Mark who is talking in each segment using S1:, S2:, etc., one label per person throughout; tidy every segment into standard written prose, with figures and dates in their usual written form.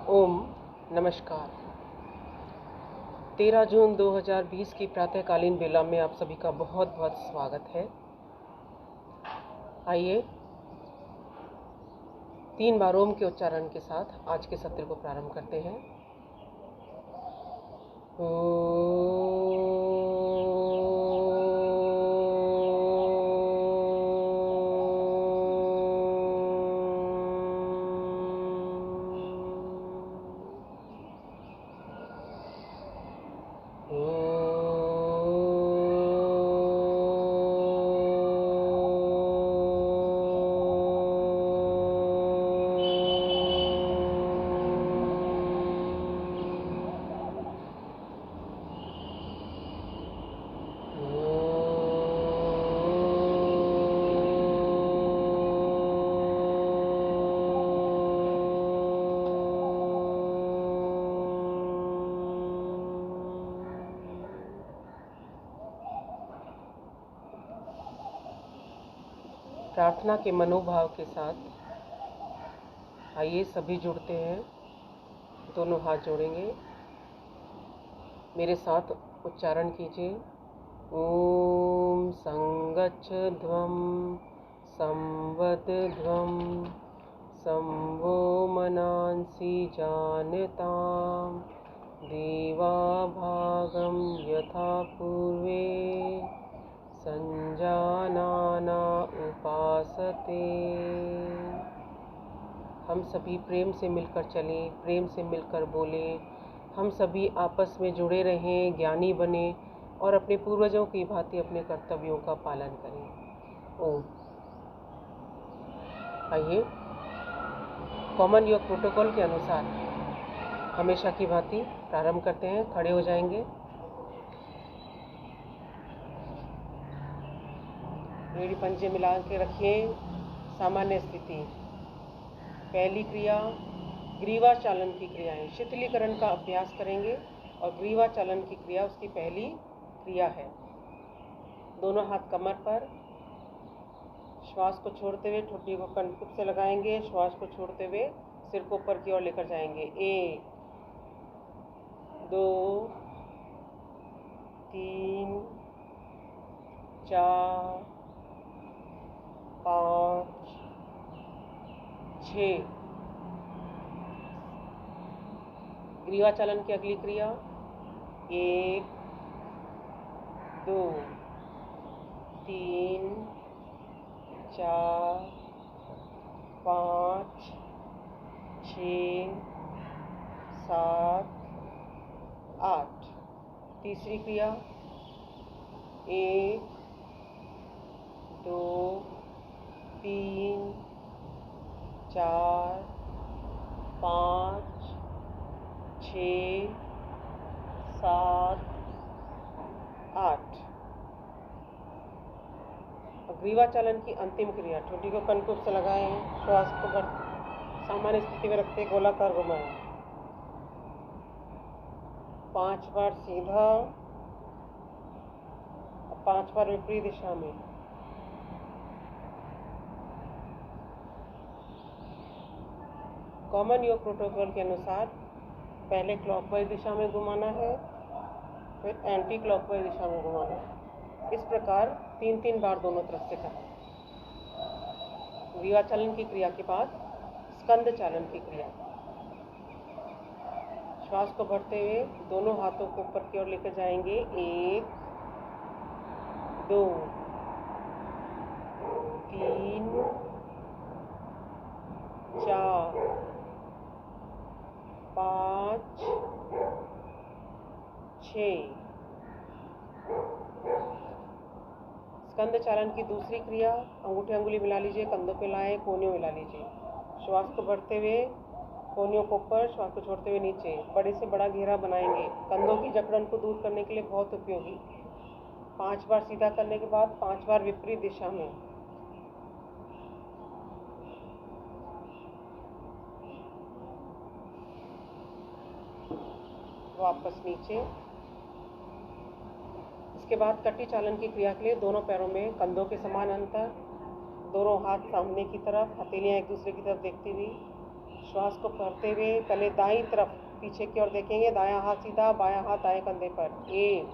S1: ओम नमस्कार। 13 जून 2020 की प्रातःकालीन बेला में आप सभी का बहुत बहुत स्वागत है। आइए 3 बार ओम के उच्चारण के साथ आज के सत्र को प्रारंभ करते हैं। प्रार्थना के मनोभाव के साथ आइए सभी जुड़ते हैं। दोनों हाथ जोड़ेंगे, मेरे साथ उच्चारण कीजिए। ओम संगच्छध्वं संवदध्वं संवो मनांसि जानतां देवाभागं यथा पूर्वे संजानाना उपासते। हम सभी प्रेम से मिलकर चलें, प्रेम से मिलकर बोलें। हम सभी आपस में जुड़े रहें, ज्ञानी बने और अपने पूर्वजों की भांति अपने कर्तव्यों का पालन करें। ओम। आइए कॉमन योग प्रोटोकॉल के अनुसार हमेशा की भांति प्रारंभ करते हैं। खड़े हो जाएंगे, एड़ी पंजे मिला के रखिए। सामान्य स्थिति। पहली क्रिया ग्रीवा चालन की क्रियाएं। शिथिलीकरण का अभ्यास करेंगे और ग्रीवा चालन की क्रिया उसकी पहली क्रिया है। दोनों हाथ कमर पर, श्वास को छोड़ते हुए ठोड़ी को कंठकुप से लगाएंगे। श्वास को छोड़ते हुए सिर को ऊपर की ओर लेकर जाएंगे। 1 2 3 4 5 6। ग्रीवा चालन की अगली क्रिया 1 2 3 4 5 6 7 8। तीसरी क्रिया 1 2 3 4 5 6 7 8। ग्रीवा चालन की अंतिम क्रिया ठोड़ी को कंठकुप से लगाएं। श्वास को सामान्य स्थिति में रखते गोलाकार घुमाएं। 5 बार सीधा, 5 बार विपरीत दिशा में। कॉमन योग प्रोटोकॉल के अनुसार पहले क्लॉकवाइज दिशा में घुमाना है, फिर एंटी क्लॉकवाइज दिशा में घुमाना है। इस प्रकार 3-3 बार दोनों तरफ से करें। ग्रीवा चालन की क्रिया के बाद स्कंद चालन की क्रिया। श्वास को भरते हुए दोनों हाथों को ऊपर की ओर लेकर जाएंगे। 1 2 3 4 5 6। स्कंद चालन की दूसरी क्रिया अंगूठे अंगुली मिला लीजिए, कंधों पे लाएं, कोहनियों मिला लीजिए। श्वास को भरते हुए कोहनियों को ऊपर, श्वास को छोड़ते हुए नीचे। बड़े से बड़ा घेरा बनाएंगे। कंधों की जकड़न को दूर करने के लिए बहुत उपयोगी। 5 बार सीधा करने के बाद 5 बार विपरीत दिशा में। वापस नीचे। इसके बाद कटी चालन की क्रिया के लिए दोनों पैरों में कंधों के समान अंतर, दोनों हाथ सामने की तरफ, हथेलियां एक दूसरे की तरफ देखती हुई, श्वास को भरते हुए पहले दाईं तरफ पीछे की ओर देखेंगे, दायां हाथ सीधा, बायां हाथ दाएं कंधे पर। 1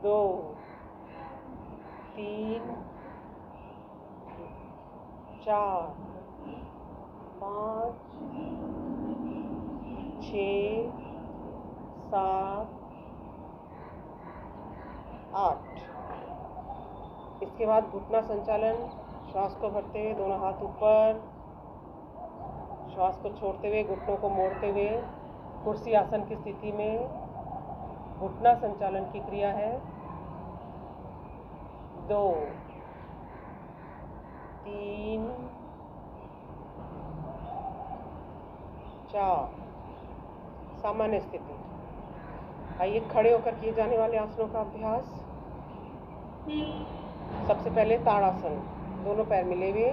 S1: 2 3 4 5 6 7 8। इसके बाद घुटना संचालन। श्वास को भरते हुए दोनों हाथ ऊपर, श्वास को छोड़ते हुए घुटनों को मोड़ते हुए कुर्सी आसन की स्थिति में घुटना संचालन की क्रिया है। 2 3 4। सामान्य स्थिति। आइए खड़े होकर किए जाने वाले आसनों का अभ्यास। सबसे पहले ताड़ासन। दोनों पैर मिले हुए,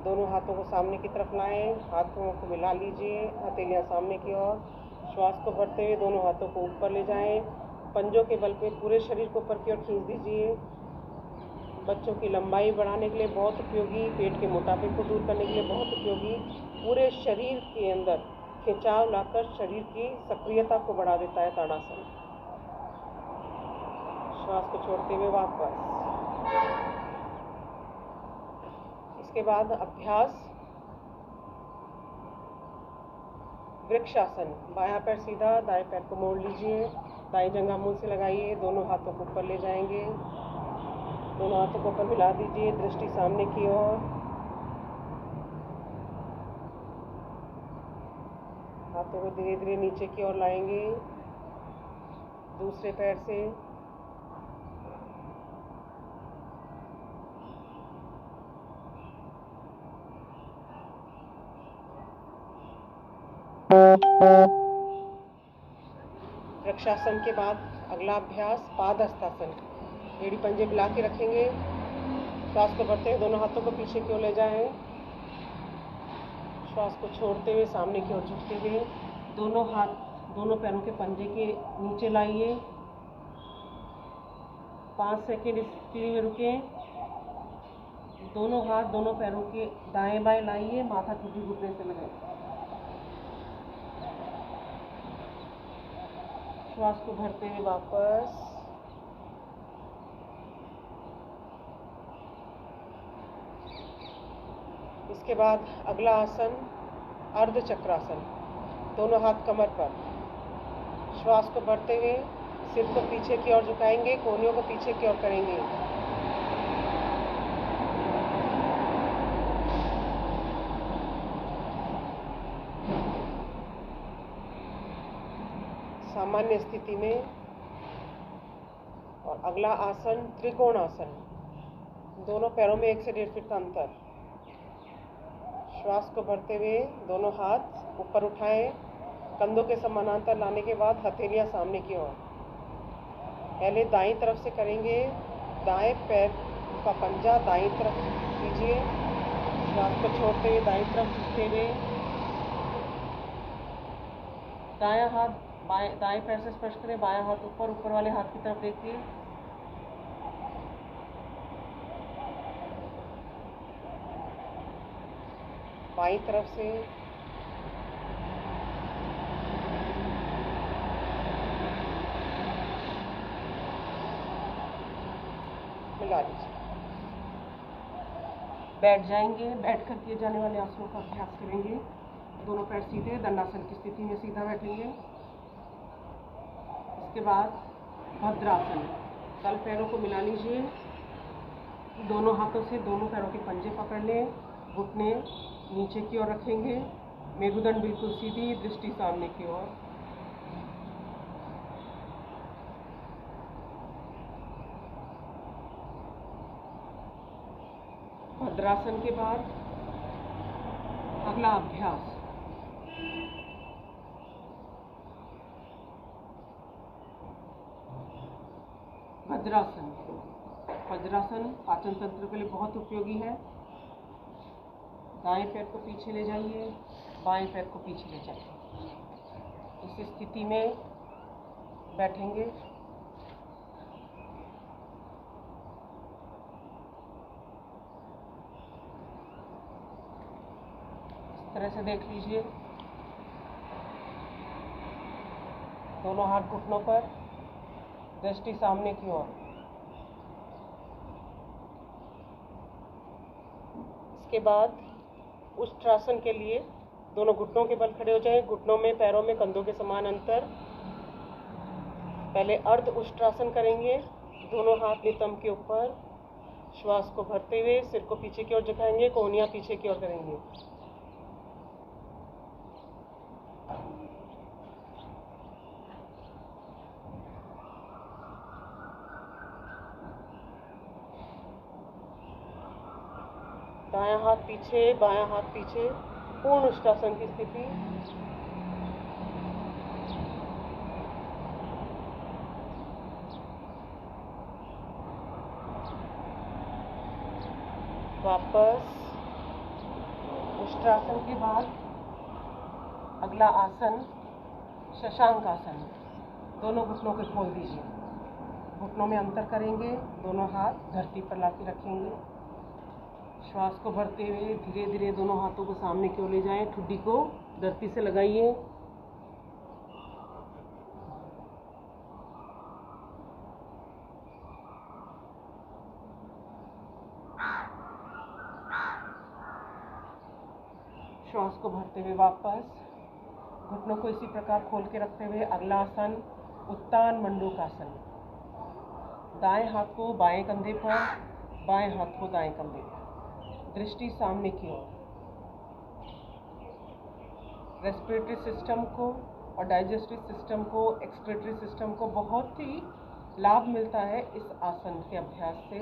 S1: दोनों हाथों को सामने की तरफ लाएं, हाथों को मिला लीजिए, हथेलियां सामने की ओर। श्वास को भरते हुए दोनों हाथों को ऊपर ले जाएं, पंजों के बल पे पूरे शरीर को ऊपर की ओर खींच दीजिए। बच्चों की लंबाई बढ़ाने के लिए बहुत उपयोगी, पेट के मोटापे को दूर करने के लिए बहुत उपयोगी, पूरे शरीर के अंदर खिंचाव लाकर शरीर की सक्रियता को बढ़ा देता है ताड़ासन। श्वास को छोड़ते हुए वापस। इसके बाद अभ्यास वृक्षासन। बायां पैर सीधा, दाएं पैर को मोड़ लीजिए, दाएं जंघा मुंह से लगाइए, दोनों हाथों को ऊपर ले जाएंगे, दोनों हाथों को ऊपर मिला दीजिए, दृष्टि सामने की ओर। हाथों को धीरे धीरे नीचे की ओर लाएंगे, दूसरे पैर से। वृक्षासन के बाद अगला अभ्यास पादहस्तासन। एड़ी पंजे मिला के रखेंगे, श्वास को भरते हुए दोनों हाथों को पीछे की ओर ले जाएं, श्वास को छोड़ते हुए सामने की ओर झुकते हुए दोनों हाथ दोनों पैरों के पंजे के नीचे लाइए। 5 सेकेंड इस स्थिति में रुकें। दोनों हाथ दोनों पैरों के दाएं बाएं लाइए, माथा ठुड्डी घुटने से लगाएं। श्वास को भरते हुए वापस। इसके बाद अगला आसन अर्ध चक्रासन। दोनों हाथ कमर पर, श्वास को भरते हुए सिर को पीछे की ओर झुकाएंगे, कोहनियों को पीछे की ओर करेंगे। सामान्य स्थिति में। और अगला आसन त्रिकोण आसन। दोनों पैरों में 1 से 1.5 फीट का अंतर। श्वास को भरते हुए दोनों हाथ ऊपर उठाएं, कंधों के समानांतर लाने के बाद हथेलियां सामने की ओर। पहले दाईं तरफ से करेंगे, दाएं पैर का पंजा दाईं तरफ लीजिए, श्वास को छोड़ते हुए दाईं तरफ झुकते हुए दायां हाथ दाएं पैर से स्पर्श करें, बायां हाथ ऊपर, ऊपर वाले हाथ की तरफ देखिए। बाईं तरफ से मिला लीजिए। बैठ जाएंगे, बैठकर किए जाने वाले आसनों का अभ्यास करेंगे। दोनों पैर सीधे दंडासन की स्थिति में सीधा बैठेंगे। इसके बाद भद्रासन। तल पैरों को मिला लीजिए, दोनों हाथों से दोनों पैरों के पंजे पकड़ लें, घुटने नीचे की ओर रखेंगे, मेरुदंड बिल्कुल सीधी, दृष्टि सामने की ओर। भद्रासन के बाद अगला अभ्यास वज्रासन। वज्रासन पाचन तंत्र के लिए बहुत उपयोगी है। दाएं पैर को पीछे ले जाइए, बाएं पैर को पीछे ले जाइए। इस स्थिति में बैठेंगे। तरह से देख लीजिए। दोनों हाथ घुटनों पर, दृष्टि सामने की ओर। इसके बाद उष्ट्रासन के लिए दोनों घुटनों के बल खड़े हो जाएं। घुटनों में, पैरों में, कंधों के समान अंतर। पहले अर्ध उष्ट्रासन करेंगे। दोनों हाथ नितंब के ऊपर, श्वास को भरते हुए सिर को पीछे की ओर झुकाएंगे, कोहनियां पीछे की ओर करेंगे। दायां हाथ पीछे, बायां हाथ पीछे, पूर्ण उष्ट्रासन की स्थिति। वापस उष्ट्रासन के बाद अगला आसन शशांक आसन। दोनों घुटनों को खोल दीजिए, घुटनों में अंतर करेंगे, दोनों हाथ धरती पर लाके रखेंगे। श्वास को भरते हुए धीरे धीरे दोनों हाथों को सामने की ओर ले जाएं, ठुड्डी को धरती से लगाइए। श्वास को भरते हुए वापस घुटनों को इसी प्रकार खोल के रखते हुए अगला आसन उत्तान मंडूकासन। दाएं हाथ को बाएं कंधे पर, बाएं हाथ को दाएं कंधे पर, दृष्टि सामने की ओर। रेस्पिरेटरी सिस्टम को और डाइजेस्टिव सिस्टम को, एक्सक्रीटरी सिस्टम को बहुत ही लाभ मिलता है इस आसन के अभ्यास से।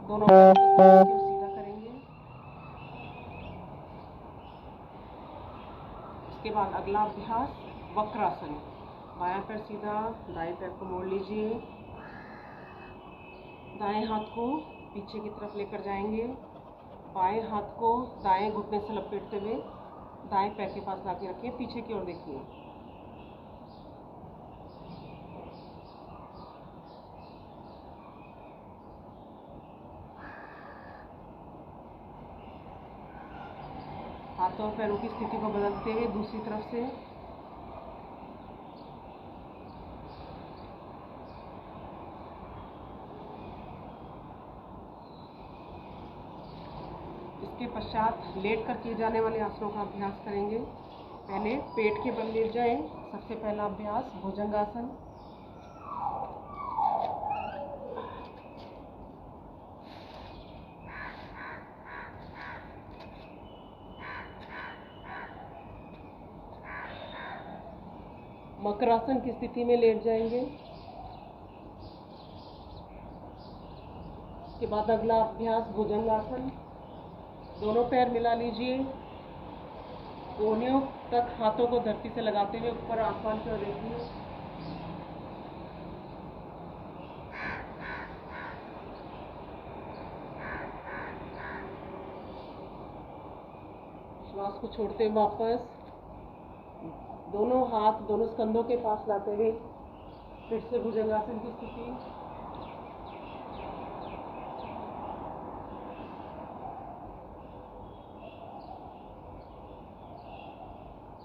S1: दोनों पैरों को सीधा करेंगे। इसके बाद अगला अभ्यास वक्रासन। बायां पैर सीधा, दाएं पैर को मोड़ लीजिए। दाएं हाथ को पीछे की तरफ लेकर जाएंगे। बाएं हाथ को दाएं घुटने से लपेटते हुए दाएं पैर के पास लाके रखिए, पीछे की ओर देखिए। हाथों और पैरों की स्थिति को बदलते हुए दूसरी तरफ से। इसके पश्चात लेट कर किए जाने वाले आसनों का अभ्यास करेंगे। पहले पेट के बल लेट जाएं। सबसे पहला अभ्यास भुजंगासन। मकरासन की स्थिति में लेट जाएंगे। इसके बाद अगला अभ्यास भुजंगासन। दोनों पैर मिला लीजिए, कोहनियों तक हाथों को धरती से लगाते हुए ऊपर आसमान की ओर देखिए। श्वास को छोड़ते हुए वापस दोनों हाथ दोनों स्कंधों के पास लाते हुए फिर से भुजंगासन की स्थिति।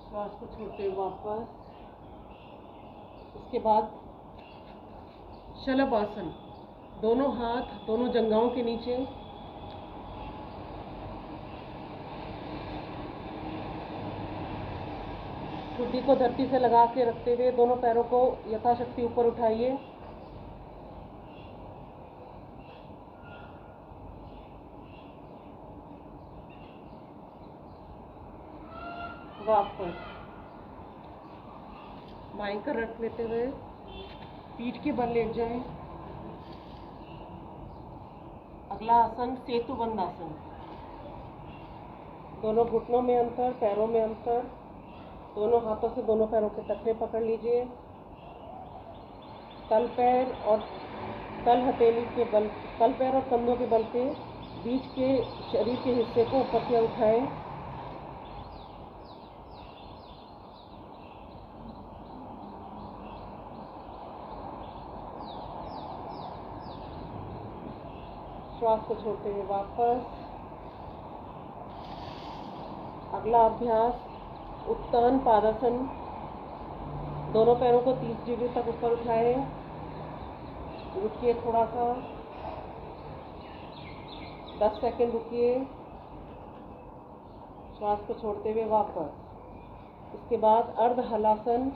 S1: श्वास को छोड़ते हुए वापस। इसके बाद शलभ आसन। दोनों हाथ दोनों जंघाओं के नीचे, ठुड्डी को धरती से लगा के रखते हुए दोनों पैरों को यथाशक्ति ऊपर उठाइए। वापस बाएं कर रख लेते हुए पीठ के बल लेट जाएं। अगला आसन सेतुबंध आसन। दोनों घुटनों में अंतर, पैरों में अंतर। दोनों हाथों से दोनों पैरों के टखने पकड़ लीजिए। तल पैर और तल हथेली के बल, तल पैर और कंधों के बल पे बीच के शरीर के हिस्से को ऊपर की ओर उठाएं। श्वास को छोड़ते हुए वापस। अगला अभ्यास उत्तान पादासन। दोनों पैरों को 30 डिग्री तक ऊपर उठाएं। रुकिए थोड़ा सा, 10 सेकंड रुकिए। श्वास को छोड़ते हुए वापस। इसके बाद अर्ध हलासन।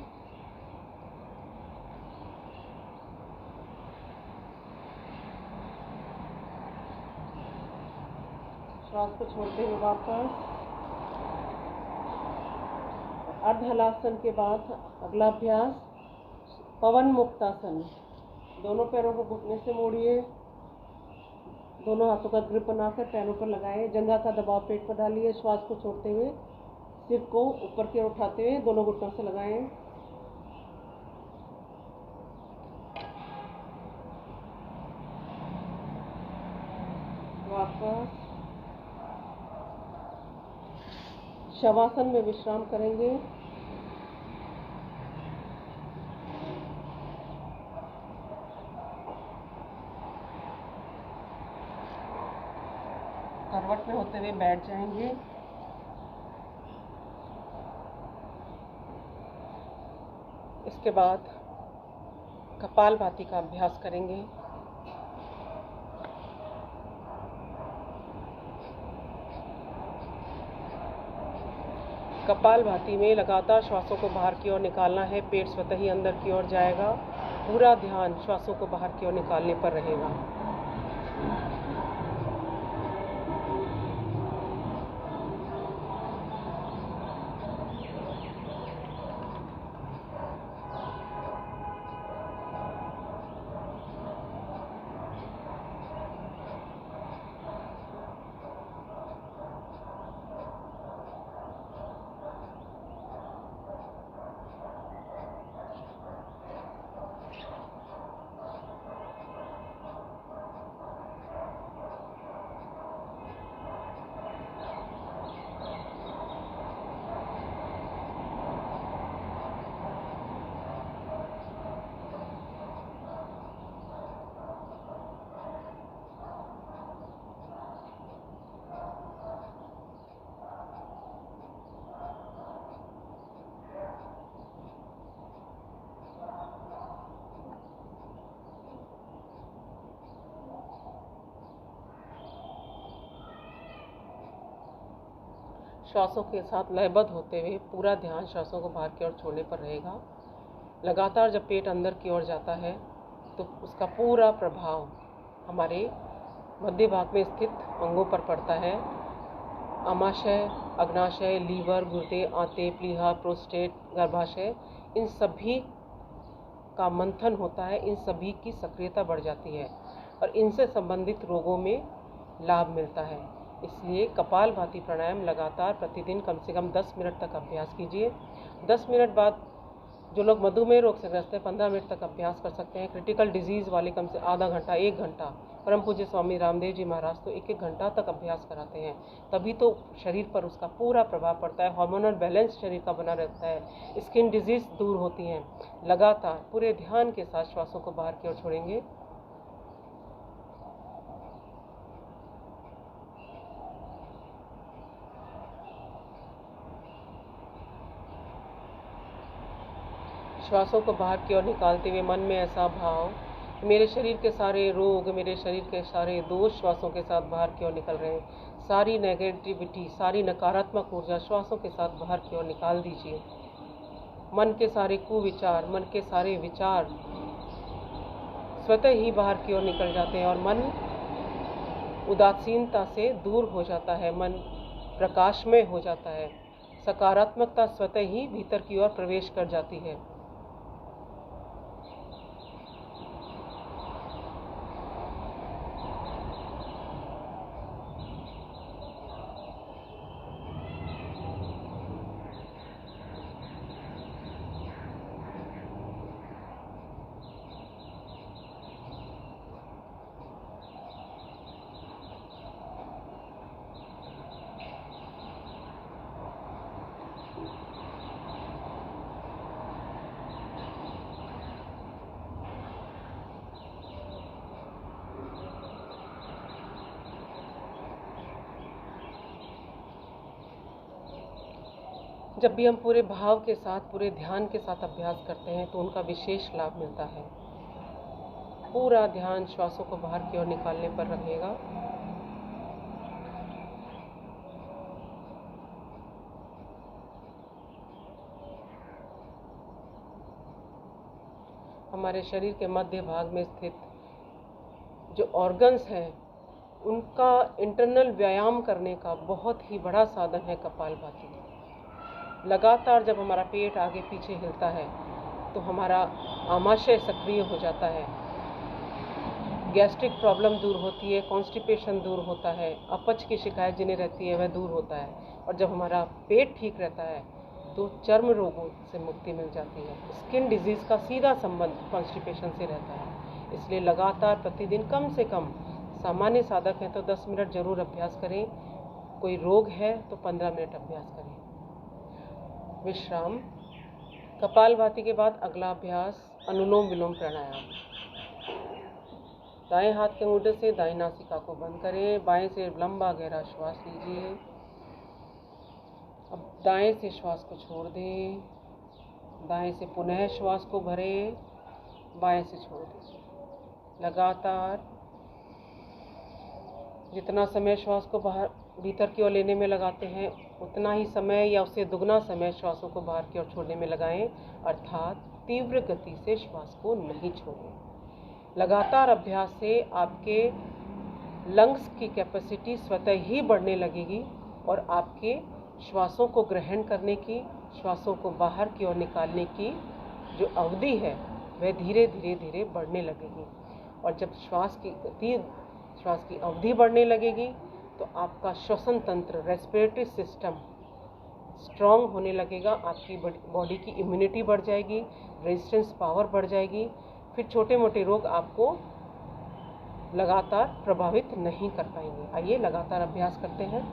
S1: श्वास को छोड़ते हुए वापस। अर्ध हलासन के बाद अगला अभ्यास पवन मुक्तासन। दोनों पैरों को घुटने से मोड़िए। दोनों हाथों का ग्रिप बनाकर पैरों पर लगाएं। जंघा का दबाव पेट पर डालिए। श्वास को छोड़ते हुए सिर को ऊपर की ओर उठाते हुए दोनों घुटनों से लगाएं। वापस शवासन में विश्राम करेंगे। करवट में होते हुए बैठ जाएंगे। इसके बाद कपालभाति का अभ्यास करेंगे। कपालभाति में लगातार श्वासों को बाहर की ओर निकालना है। पेट स्वतः ही अंदर की ओर जाएगा। पूरा ध्यान श्वासों को बाहर की ओर निकालने पर रहेगा। श्वासों के साथ लयबद्ध होते हुए पूरा ध्यान श्वासों को बाहर की ओर छोड़ने पर रहेगा। लगातार जब पेट अंदर की ओर जाता है तो उसका पूरा प्रभाव हमारे मध्य भाग में स्थित अंगों पर पड़ता है। आमाशय, अग्नाशय, लीवर, गुर्दे, आंतें, प्लीहा, प्रोस्टेट, गर्भाशय, इन सभी का मंथन होता है। इन सभी की सक्रियता बढ़ जाती है और इनसे संबंधित रोगों में लाभ मिलता है। इसलिए कपालभाति प्राणायाम लगातार प्रतिदिन कम से कम 10 मिनट तक अभ्यास कीजिए। 10 मिनट बाद जो लोग मधुमेह रोग से ग्रस्त हैं 15 मिनट तक अभ्यास कर सकते हैं। क्रिटिकल डिजीज़ वाले कम से आधा घंटा, 1 घंटा। परम पूज्य स्वामी रामदेव जी महाराज तो 1-1 घंटा तक अभ्यास कराते हैं। तभी तो शरीर पर उसका पूरा प्रभाव पड़ता है। हार्मोनल बैलेंस शरीर का बना रहता है। स्किन डिजीज़ दूर होती हैं। लगातार पूरे ध्यान के साथ श्वासों को बाहर की ओर छोड़ेंगे। श्वासों को बाहर की ओर निकालते हुए मन में ऐसा भाव, मेरे शरीर के सारे रोग, मेरे शरीर के सारे दोष श्वासों के साथ बाहर की ओर निकल रहे हैं। सारी नेगेटिविटी, सारी नकारात्मक ऊर्जा श्वासों के साथ बाहर की ओर निकाल दीजिए। मन के सारे कुविचार, मन के सारे विचार स्वतः ही बाहर की ओर निकल जाते हैं और मन उदासीनता से दूर हो जाता है। मन प्रकाशमय हो जाता है। सकारात्मकता स्वतः ही भीतर की ओर प्रवेश कर जाती है। जब भी हम पूरे भाव के साथ, पूरे ध्यान के साथ अभ्यास करते हैं तो उनका विशेष लाभ मिलता है। पूरा ध्यान श्वासों को बाहर की ओर निकालने पर रहेगा। हमारे शरीर के मध्य भाग में स्थित जो ऑर्गन्स हैं उनका इंटरनल व्यायाम करने का बहुत ही बड़ा साधन है कपालभाति। लगातार जब हमारा पेट आगे पीछे हिलता है तो हमारा आमाशय सक्रिय हो जाता है, गैस्ट्रिक प्रॉब्लम दूर होती है, कॉन्स्टिपेशन दूर होता है, अपच की शिकायत जिन्हें रहती है वह दूर होता है, और जब हमारा पेट ठीक रहता है तो चर्म रोगों से मुक्ति मिल जाती है। स्किन डिजीज़ का सीधा संबंध कॉन्स्टिपेशन से रहता है। इसलिए लगातार प्रतिदिन कम से कम, सामान्य साधक हैं तो 10 मिनट जरूर अभ्यास करें, कोई रोग है तो 15 मिनट अभ्यास करें। विश्राम। कपालभाति के बाद अगला अभ्यास अनुलोम विलोम प्राणायाम। दाएं हाथ के अंगूठे से दाएं नासिका को बंद करें, बाएं से लंबा गहरा श्वास लीजिए। अब दाएं से श्वास को छोड़ दें, दाएं से पुनः श्वास को भरें, बाएं से छोड़ दीजिए। लगातार जितना समय श्वास को बाहर भीतर की ओर लेने में लगाते हैं उतना ही समय या उससे दुगना समय श्वासों को बाहर की ओर छोड़ने में लगाएं, अर्थात तीव्र गति से श्वास को नहीं छोड़ें। लगातार अभ्यास से आपके लंग्स की कैपेसिटी स्वतः ही बढ़ने लगेगी और आपके श्वासों को ग्रहण करने की, श्वासों को बाहर की ओर निकालने की जो अवधि है वह धीरे धीरे धीरे बढ़ने लगेगी। और जब श्वास की अवधि बढ़ने लगेगी तो आपका श्वसन तंत्र, रेस्पिरेटरी सिस्टम स्ट्रॉन्ग होने लगेगा, आपकी बॉडी की इम्यूनिटी बढ़ जाएगी, रेजिस्टेंस पावर बढ़ जाएगी, फिर छोटे मोटे रोग आपको लगातार प्रभावित नहीं कर पाएंगे। आइए लगातार अभ्यास करते हैं।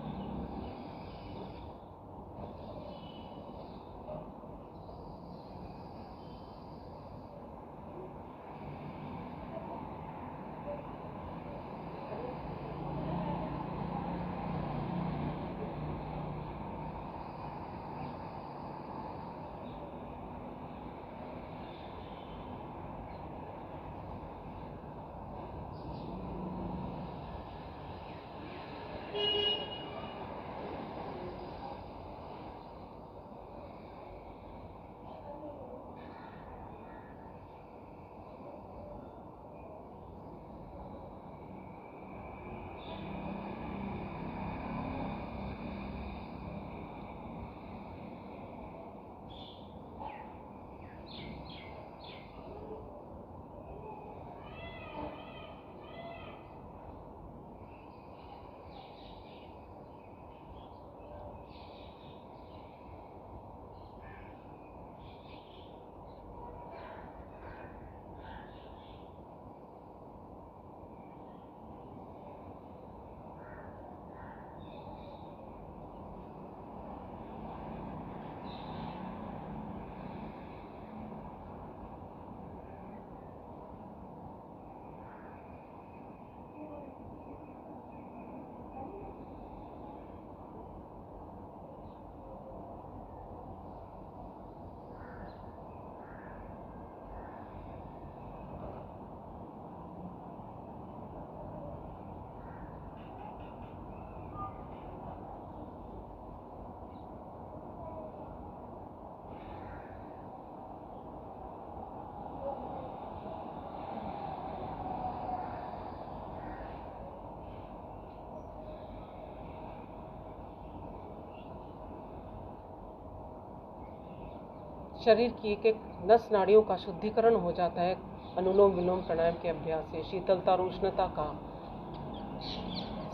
S1: शरीर की एक एक नस नाड़ियों का शुद्धिकरण हो जाता है अनुलोम विलोम प्राणायाम के अभ्यास से। शीतलता और उष्णता का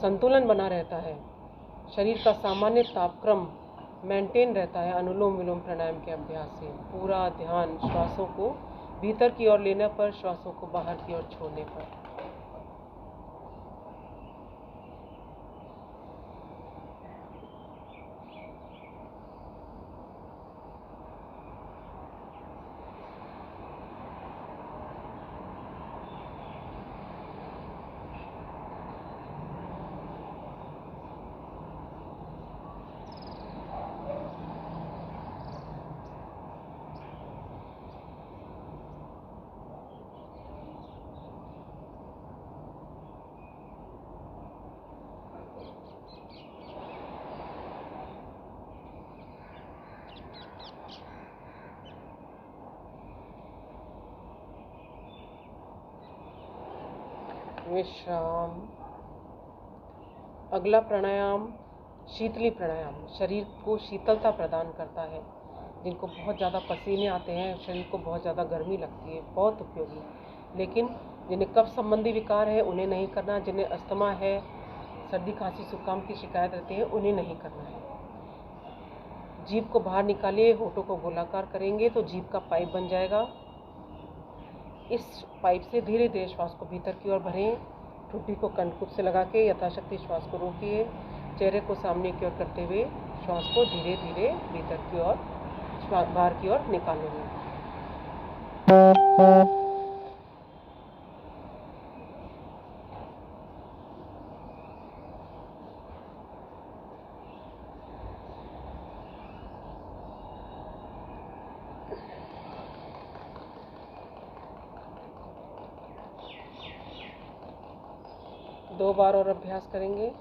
S1: संतुलन बना रहता है, शरीर का सामान्य तापक्रम मेंटेन रहता है अनुलोम विलोम प्राणायाम के अभ्यास से। पूरा ध्यान श्वासों को भीतर की ओर लेने पर, श्वासों को बाहर की ओर छोड़ने पर। विश्राम। अगला प्राणायाम शीतली प्राणायाम शरीर को शीतलता प्रदान करता है। जिनको बहुत ज़्यादा पसीने आते हैं, शरीर को बहुत ज़्यादा गर्मी लगती है, बहुत उपयोगी। लेकिन जिन्हें कफ संबंधी विकार है उन्हें नहीं करना, जिन्हें अस्थमा है, सर्दी खांसी जुकाम की शिकायत रहती है, उन्हें नहीं करना है। जीभ को बाहर निकालिए, होठों को गोलाकार करेंगे तो जीभ का पाइप बन जाएगा। इस पाइप से धीरे धीरे श्वास को भीतर की ओर भरें। ठुड्डी को कंठकुट से लगा के यथाशक्ति श्वास को रोकिए। चेहरे को सामने की ओर करते हुए श्वास को धीरे धीरे भीतर की ओर बाहर की ओर निकालेंगे। 2 बार और अभ्यास करेंगे।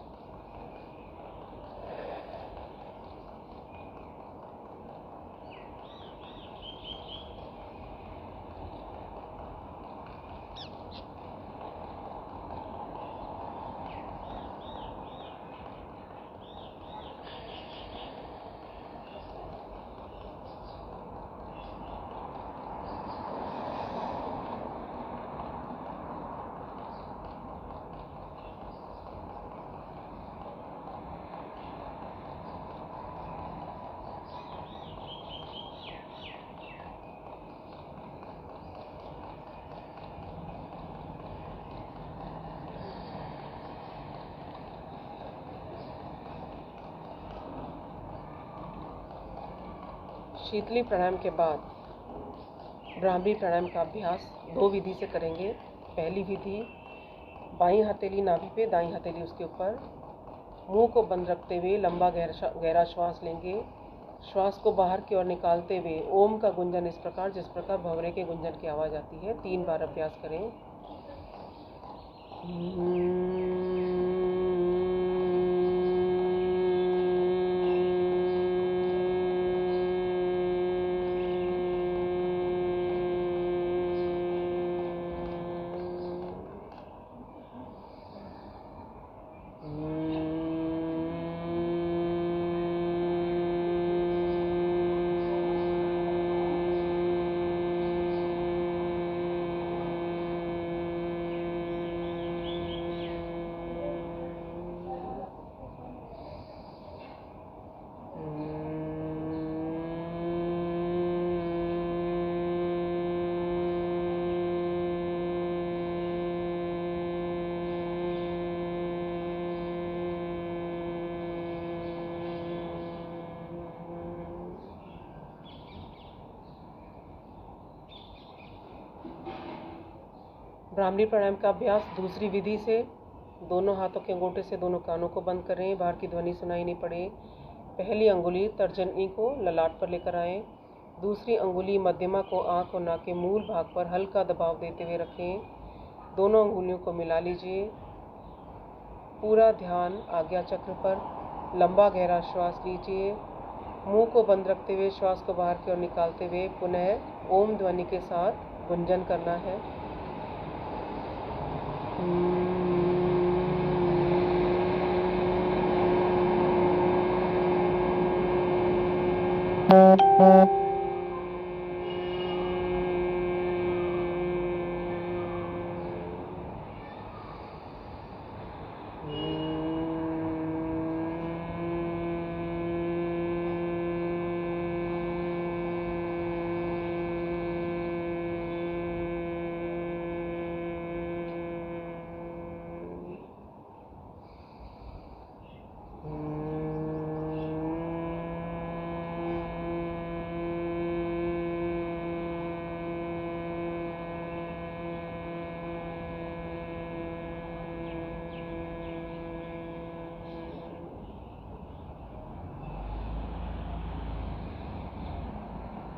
S1: शीतली प्राणायाम के बाद भ्रामरी प्राणायाम का अभ्यास 2 विधि से करेंगे। पहली विधि, बाईं हथेली नाभि पे, दाईं हथेली उसके ऊपर, मुंह को बंद रखते हुए लंबा गहरा श्वास लेंगे। श्वास को बाहर की ओर निकालते हुए ओम का गुंजन इस प्रकार जिस प्रकार भंवरे के गुंजन की आवाज़ आती है। 3 बार अभ्यास करें। भ्रामरी प्राणायाम का अभ्यास दूसरी विधि से, दोनों हाथों के अंगूठे से दोनों कानों को बंद करें, बाहर की ध्वनि सुनाई नहीं पड़े। पहली अंगुली तर्जनी को ललाट पर लेकर आएं। दूसरी अंगुली मध्यमा को आँख और नाक के मूल भाग पर हल्का दबाव देते हुए रखें। दोनों अंगुलियों को मिला लीजिए। पूरा ध्यान आज्ञा चक्र पर। लंबा गहरा श्वास लीजिए। मुंह को बंद रखते हुए श्वास को बाहर की ओर निकालते हुए पुनः ओम ध्वनि के साथ गुंजन करना है।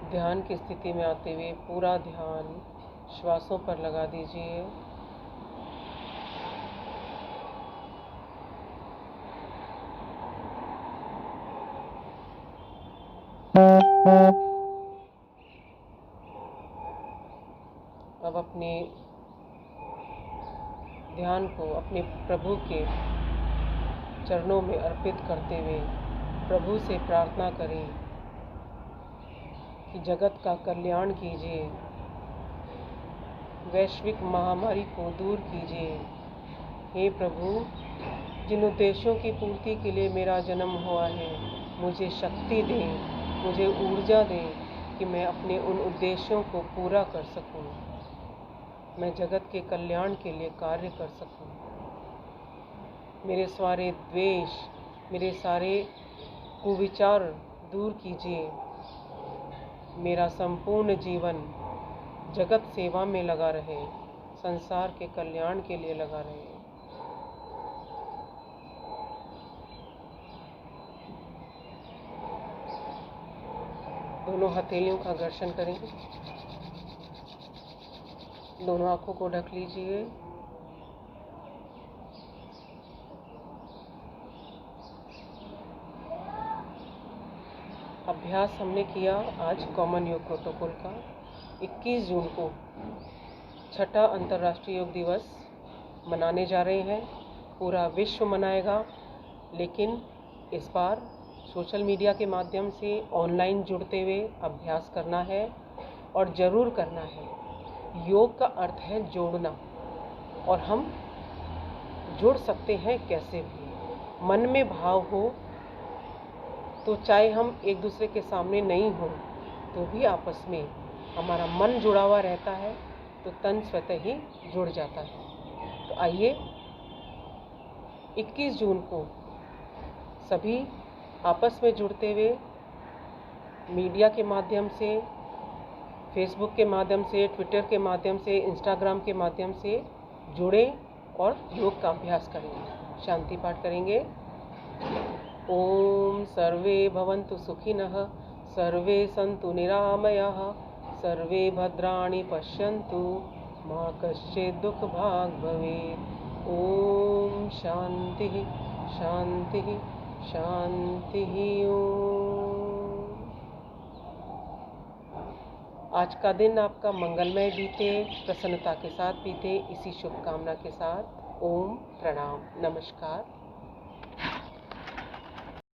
S1: ध्यान की स्थिति में आते हुए पूरा ध्यान श्वासों पर लगा दीजिए। अब अपने ध्यान को अपने प्रभु के चरणों में अर्पित करते हुए प्रभु से प्रार्थना करें कि जगत का कल्याण कीजिए, वैश्विक महामारी को दूर कीजिए। हे प्रभु, जिन उद्देश्यों की पूर्ति के लिए मेरा जन्म हुआ है, मुझे शक्ति दें, मुझे ऊर्जा दें कि मैं अपने उन उद्देश्यों को पूरा कर सकूं, मैं जगत के कल्याण के लिए कार्य कर सकूं। मेरे सारे द्वेष, मेरे सारे कुविचार दूर कीजिए। मेरा संपूर्ण जीवन जगत सेवा में लगा रहे, संसार के कल्याण के लिए लगा रहे। दोनों हथेलियों का घर्षण करेंगे, दोनों आंखों को ढक लीजिए। अभ्यास हमने किया आज कॉमन योग प्रोटोकॉल का। 21 जून को छठा अंतर्राष्ट्रीय योग दिवस मनाने जा रहे हैं। पूरा विश्व मनाएगा, लेकिन इस बार सोशल मीडिया के माध्यम से ऑनलाइन जुड़ते हुए अभ्यास करना है और ज़रूर करना है। योग का अर्थ है जोड़ना, और हम जुड़ सकते हैं कैसे भी। मन में भाव हो तो चाहे हम एक दूसरे के सामने नहीं हो तो भी आपस में हमारा मन जुड़ा हुआ रहता है, तो तन स्वतः ही जुड़ जाता है। तो आइए 21 जून को सभी आपस में जुड़ते हुए मीडिया के माध्यम से, फेसबुक के माध्यम से, ट्विटर के माध्यम से, इंस्टाग्राम के माध्यम से जुड़ें और योग का अभ्यास करेंगे। शांति पाठ करेंगे। ओम सर्वे भवन्तु सुखिनः, सर्वे सन्तु निरामयाः, सर्वे भद्राणि पश्यन्तु, मा कश्चित् दुःखभाग् भवेत्। ओम शांति शांति शांति। ओम। आज का दिन आपका मंगलमय बीते, प्रसन्नता के साथ बीते, इसी शुभकामना के साथ ओम प्रणाम, नमस्कार।